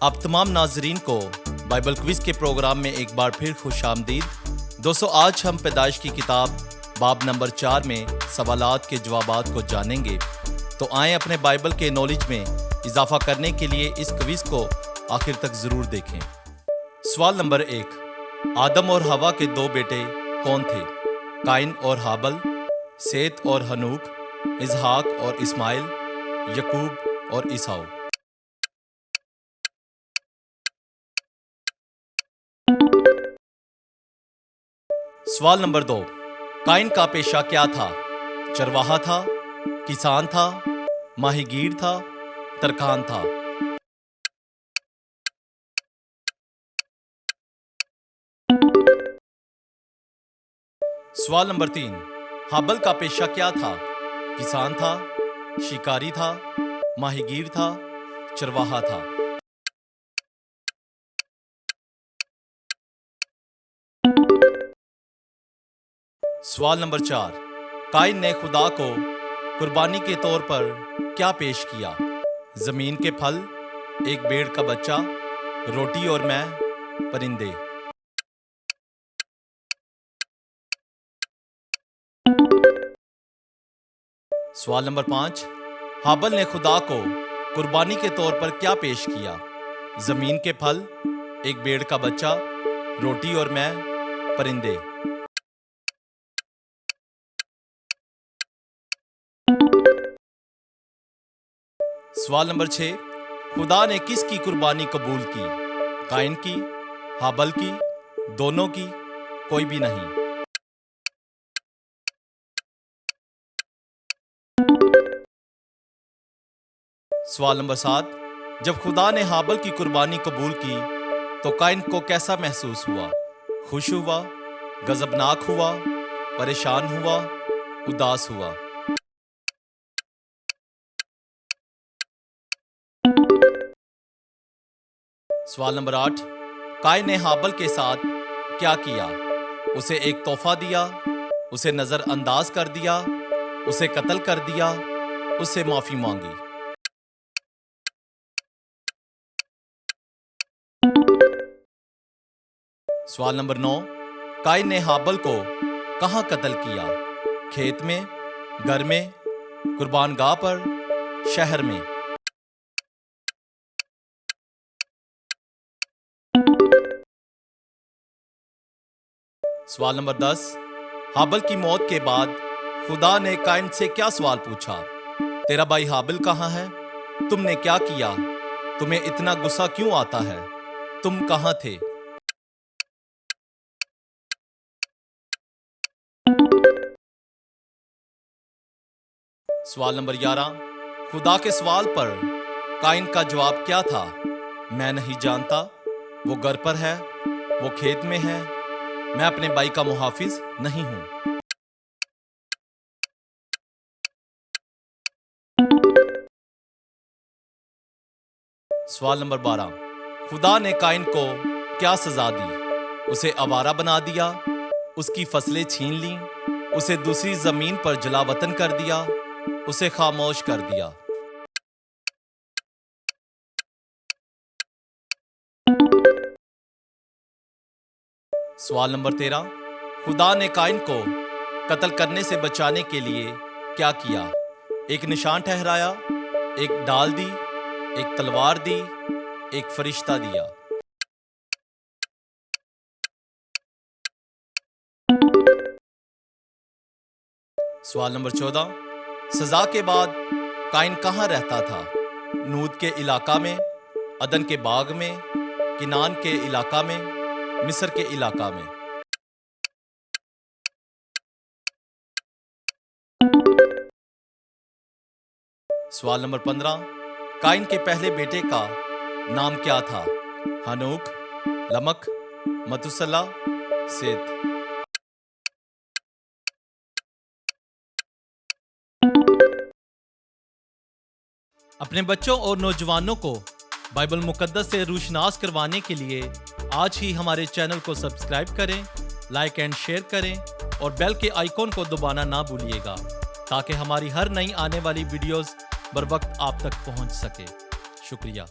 آپ تمام ناظرین کو بائبل کوئز کے پروگرام میں ایک بار پھر خوش آمدید۔ دوستو، آج ہم پیدائش کی کتاب باب نمبر 4 میں سوالات کے جوابات کو جانیں گے۔ تو آئیں اپنے بائبل کے نالج میں اضافہ کرنے کے لیے اس کوئز کو آخر تک ضرور دیکھیں۔ سوال نمبر 1، آدم اور ہوا کے 2 بیٹے کون تھے؟ قائن اور ہابل، سیت اور ہنوک، اسحاق اور اسماعیل، یعقوب اور عیساؤ۔ سوال نمبر 2، قائن کا پیشہ کیا تھا؟ چرواہا تھا، کسان تھا، ماہی گیر تھا، ترکھان تھا۔ سوال نمبر 3، ہابل کا پیشہ کیا تھا؟ کسان تھا، شکاری تھا، ماہی گیر تھا، چرواہا تھا۔ سوال نمبر 4، قائن نے خدا کو قربانی کے طور پر کیا پیش کیا؟ زمین کے پھل، ایک بھیڑ کا بچہ، روٹی اور مے، پرندے۔ سوال نمبر 5، ہابل نے خدا کو قربانی کے طور پر کیا پیش کیا؟ زمین کے پھل، ایک بھیڑ کا بچہ، روٹی اور مے، پرندے۔ سوال نمبر 6، خدا نے کس کی قربانی قبول کی؟ قائن کی، ہابل کی، دونوں کی، کوئی بھی نہیں۔ سوال نمبر 7، جب خدا نے ہابل کی قربانی قبول کی تو قائن کو کیسا محسوس ہوا؟ خوش ہوا، غضبناک ہوا، پریشان ہوا، اداس ہوا۔ سوال نمبر 8، قائن نے ہابل کے ساتھ کیا کیا؟ اسے ایک تحفہ دیا، اسے نظر انداز کر دیا، اسے قتل کر دیا، اس سے معافی مانگی۔ سوال نمبر 9، قائن نے ہابل کو کہاں قتل کیا؟ کھیت میں، گھر میں، قربان گاہ پر، شہر میں۔ سوال نمبر 10، ہابل کی موت کے بعد خدا نے قائن سے کیا سوال پوچھا؟ تیرا بھائی ہابل کہاں ہے؟ تم نے کیا کیا؟ تمہیں اتنا غصہ کیوں آتا ہے؟ تم کہاں تھے؟ سوال نمبر 11، خدا کے سوال پر قائن کا جواب کیا تھا؟ میں نہیں جانتا، وہ گھر پر ہے، وہ کھیت میں ہے، میں اپنے بھائی کا محافظ نہیں ہوں۔ سوال نمبر 12، خدا نے قائن کو کیا سزا دی؟ اسے آوارہ بنا دیا، اس کی فصلیں چھین لیں، اسے دوسری زمین پر جلا وطن کر دیا، اسے خاموش کر دیا۔ سوال نمبر 13، خدا نے قائن کو قتل کرنے سے بچانے کے لیے کیا کیا؟ ایک نشان ٹھہرایا، ایک ڈال دی، ایک تلوار دی، ایک فرشتہ دیا۔ سوال نمبر 14، سزا کے بعد قائن کہاں رہتا تھا؟ نود کے علاقہ میں، عدن کے باغ میں، کنعان کے علاقہ میں، مصر کے علاقہ میں۔ سوال نمبر 15، قائن کے پہلے بیٹے کا نام کیا تھا؟ ہنوک، لمک، متوسلا، سیت۔ اپنے بچوں اور نوجوانوں کو بائبل مقدس سے روشناس کروانے کے لیے آج ہی ہمارے چینل کو سبسکرائب کریں، لائک اینڈ شیئر کریں اور بیل کے آئیکن کو دبانا نہ بھولیے گا تاکہ ہماری ہر نئی آنے والی ویڈیوز بر وقت آپ تک پہنچ سکے۔ شکریہ۔